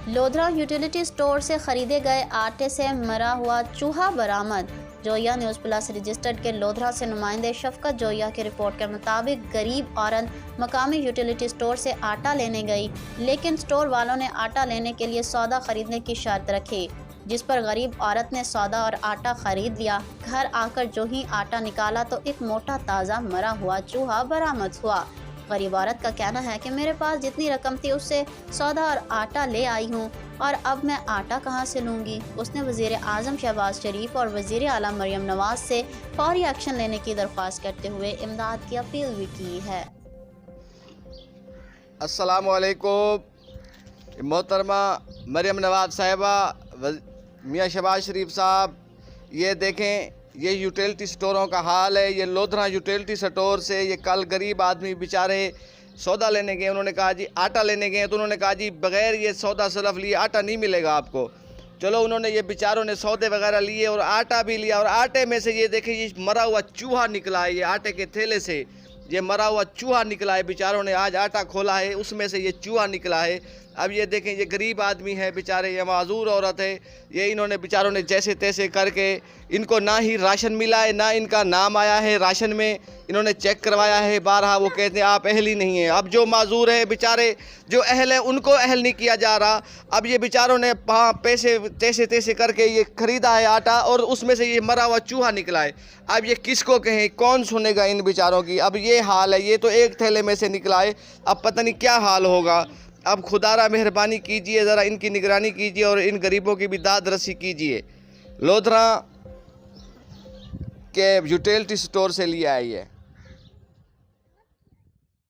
Lodhra utility store से खरीदे गए आटे से मरा हुआ चूहा बरामद। जोया न्यूज़ प्लस रजिस्टर्ड के लोधरा से नुमाइंदे शफकत जोया की रिपोर्ट के मुताबिक गरीब औरत मकामी यूटिलिटी स्टोर से आटा लेने गई, लेकिन स्टोर वालों ने आटा लेने के लिए सौदा खरीदने की शर्त रखी, जिस पर गरीब औरत ने सौदा और आटा खरीद लिया। घर आकर जो ही आटा निकाला तो एक मोटा ताज़ा मरा हुआ चूहा बरामद हुआ। गरीब औरत का कहना है कि मेरे पास जितनी रकम थी उससे सौदा और आटा ले आई हूँ और अब मैं आटा कहाँ से लूँगी। उसने वज़ीर आज़म शहबाज शरीफ और वज़ीर आला मरियम नवाज से फौरी एक्शन लेने की दरख्वास्त करते हुए इमदाद की अपील भी की है। अस्सलामु अलैकुम। मोहतरमा मरियम नवाज साहिबा, मियाँ शहबाज शरीफ साहब, ये देखें ये यूटिलिटी स्टोरों का हाल है। ये लोधरा यूटिलिटी स्टोर से ये कल गरीब आदमी बेचारे सौदा लेने गए, उन्होंने कहा जी आटा लेने गए, तो उन्होंने कहा जी बग़ैर ये सौदा सलफ लिए आटा नहीं मिलेगा आपको। चलो उन्होंने ये बेचारों ने सौदे वगैरह लिए और आटा भी लिया, और आटे में से ये देखें ये मरा हुआ चूहा निकला है। ये आटे के थैले से ये मरा हुआ चूहा निकला है। बेचारों ने आज आटा खोला है, उसमें से ये चूहा निकला है। अब ये देखें ये गरीब आदमी है बेचारे, ये माजूर औरत है। ये इन्होंने बेचारों ने जैसे तैसे करके, इनको ना ही राशन मिला है, ना इनका नाम आया है राशन में। इन्होंने चेक करवाया है बारहा, वो कहते हैं आप अहल ही नहीं है। अब जो माजूर है बेचारे, जो अहल है उनको अहल नहीं किया जा रहा। अब ये बेचारों ने पैसे तैसे तैसे करके ये ख़रीदा है आटा, और उसमें से ये मरा हुआ चूहा निकला है। अब ये किसको कहें, कौन सुनेगा इन बेचारों की। अब ये हाल है, ये तो एक थैले में से निकला है, अब पता नहीं क्या हाल होगा। अब खुदारा मेहरबानी कीजिए, ज़रा इनकी निगरानी कीजिए और इन गरीबों की भी दाद रसी कीजिए। लोधरा के यूटिलिटी स्टोर से लिया है ये।